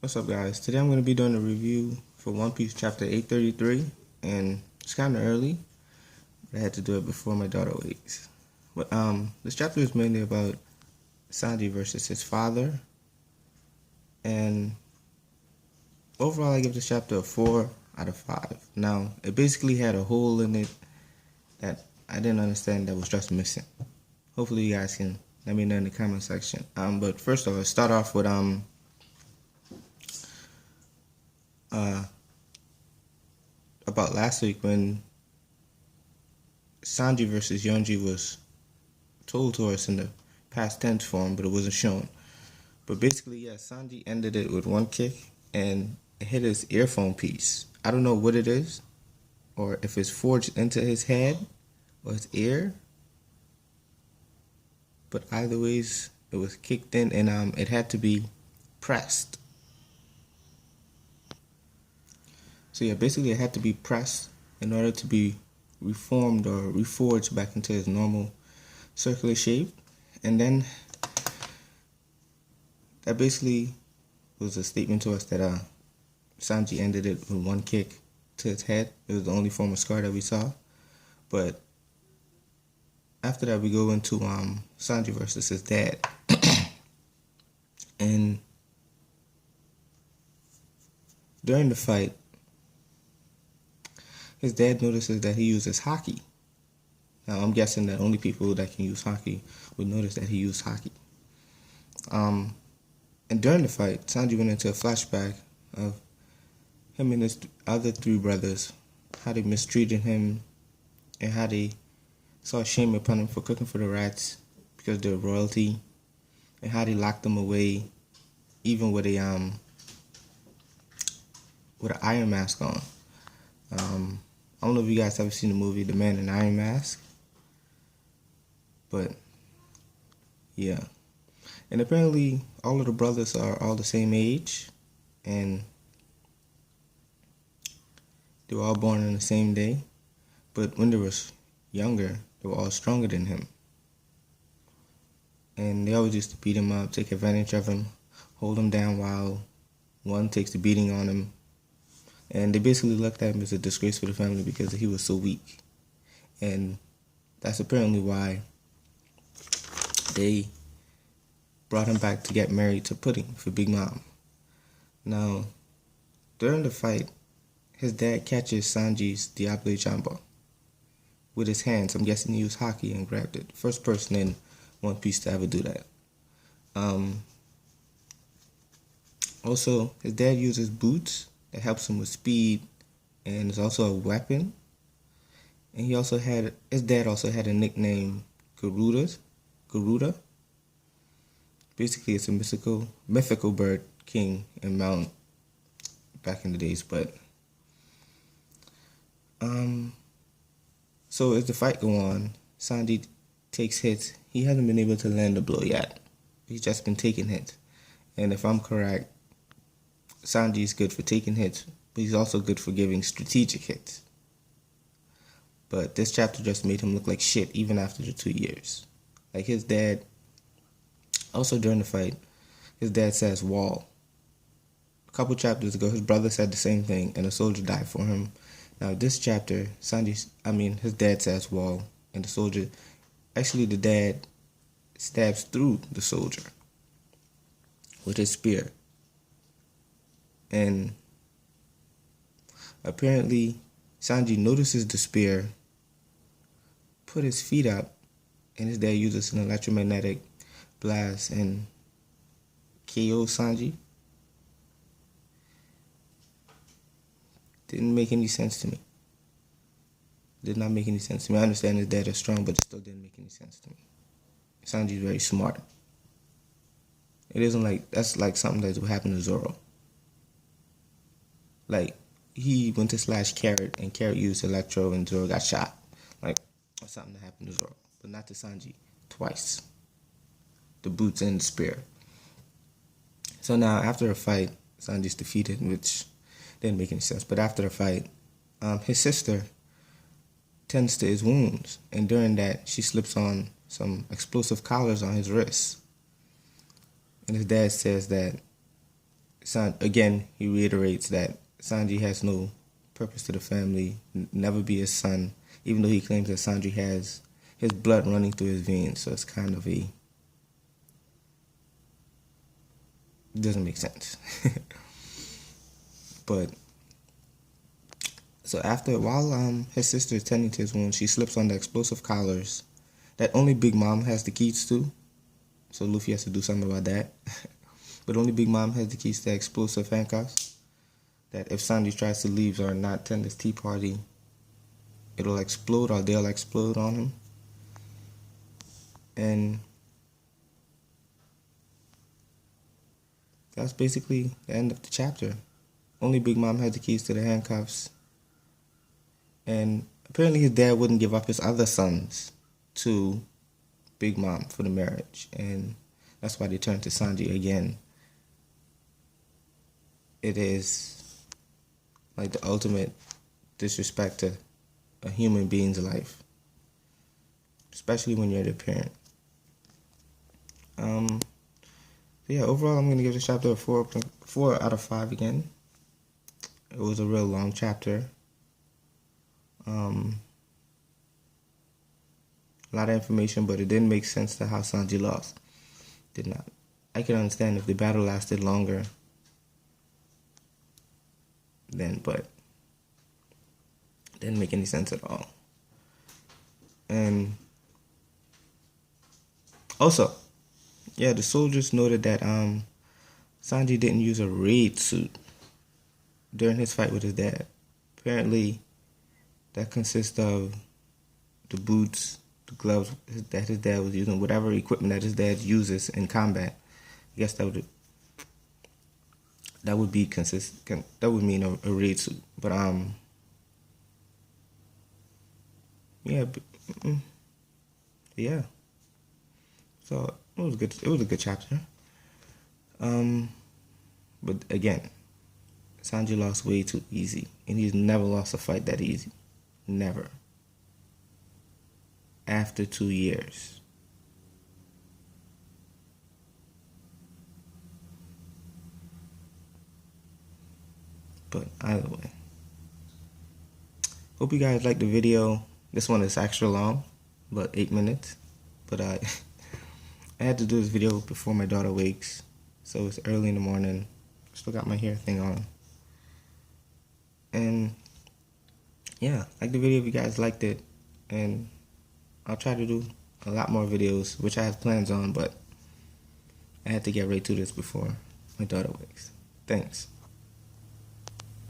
What's up, guys? Today I'm going to be doing a review for One Piece chapter 833, and it's kind of early, but I had to do it before my daughter wakes. But this chapter is mainly about Sanji versus his father, and overall I give this chapter a 4 out of 5. Now, it basically had a hole in it that I didn't understand that was just missing. Hopefully you guys can let me know in the comment section. But first of all, let's start off with about last week when Sanji versus Yonji was told to us in the past tense form, but it wasn't shown. But basically, yeah, Sanji ended it with one kick and it hit his earphone piece. I don't know what it is, or if it's forged into his head or his ear, but either ways, it was kicked in and it had to be pressed. So yeah, basically it had to be pressed in order to be reformed or reforged back into its normal circular shape. And then that basically was a statement to us that Sanji ended it with one kick to his head. It was the only form of scar that we saw. But after that we go into Sanji versus his dad. And during the fight, his dad notices that he uses haki. Now, I'm guessing that only people that can use haki would notice that he used haki. And during the fight, Sanji went into a flashback of him and his other three brothers, how they mistreated him, and how they saw shame upon him for cooking for the rats because they're royalty, and how they locked them away, even with an iron mask on. I don't know if you guys ever seen the movie The Man in Iron Mask, but yeah. And apparently all of the brothers are all the same age, and they were all born on the same day, but when they were younger, they were all stronger than him. And they always used to beat him up, take advantage of him, hold him down while one takes the beating on him. And they basically looked at him as a disgrace for the family because he was so weak. And that's apparently why they brought him back to get married to Pudding for Big Mom. Now, during the fight, his dad catches Sanji's Diable Jambe with his hands. I'm guessing he used haki and grabbed it. First person in One Piece to ever do that. Also, his dad uses boots that helps him with speed, and it's also a weapon. And his dad also had a nickname, Garuda. Basically, it's a mythical bird king and mount back in the days. But so as the fight go on, Sanji takes hits. He hasn't been able to land a blow yet. He's just been taking hits. And if I'm correct, Sanji is good for taking hits, but he's also good for giving strategic hits. But this chapter just made him look like shit even after the 2 years. Like his dad, also during the fight, his dad says wall. A couple chapters ago, his brother said the same thing and a soldier died for him. Now this chapter, his dad says wall, and the dad stabs through the soldier with his spear. And apparently Sanji notices the spear, put his feet up, and his dad uses an electromagnetic blast and KO Sanji. Didn't make any sense to me. Did not make any sense to me. I understand his dad is strong, but it still didn't make any sense to me. Sanji's very smart. It isn't like, that's like something that would happen to Zoro. Like, he went to slash Carrot, and Carrot used Electro, and Zoro got shot. Like, that's something that happened to Zoro. But not to Sanji. Twice. The boots and the spear. So now, after a fight, Sanji's defeated, which didn't make any sense. But after the fight, his sister tends to his wounds. And during that, she slips on some explosive collars on his wrists. And his dad says that Again, he reiterates that Sanji has no purpose to the family, never be his son, even though he claims that Sanji has his blood running through his veins. So it's kind of it doesn't make sense. But so while his sister is tending to his wound, she slips on the explosive collars that only Big Mom has the keys to. So Luffy has to do something about that. But only Big Mom has the keys to the explosive handcuffs. That if Sanji tries to leave or not attend this tea party, it'll explode or they'll explode on him. And that's basically the end of the chapter. Only Big Mom has the keys to the handcuffs. And apparently his dad wouldn't give up his other sons to Big Mom for the marriage. And that's why they turned to Sanji again. It is like the ultimate disrespect to a human being's life, especially when you're the parent. Yeah, overall, I'm gonna give this chapter a 4 out of 5 again. It was a real long chapter. A lot of information, but it didn't make sense to how Sanji lost. Did not. I can understand if the battle lasted longer. But it didn't make any sense at all. And also, yeah, the soldiers noted that Sanji didn't use a raid suit during his fight with his dad. Apparently, that consists of the boots, the gloves that his dad was using, whatever equipment that his dad uses in combat. I guess that would be consistent. That would mean a raid suit. But yeah. So it was good. It was a good chapter. But again, Sanji lost way too easy, and he's never lost a fight that easy. Never. After 2 years. But either way, hope you guys liked the video. This one is extra long, about 8 minutes. But I had to do this video before my daughter wakes, so it's early in the morning. Still got my hair thing on. And yeah, like the video if you guys liked it. And I'll try to do a lot more videos, which I have plans on, but I had to get right to this before my daughter wakes. Thanks.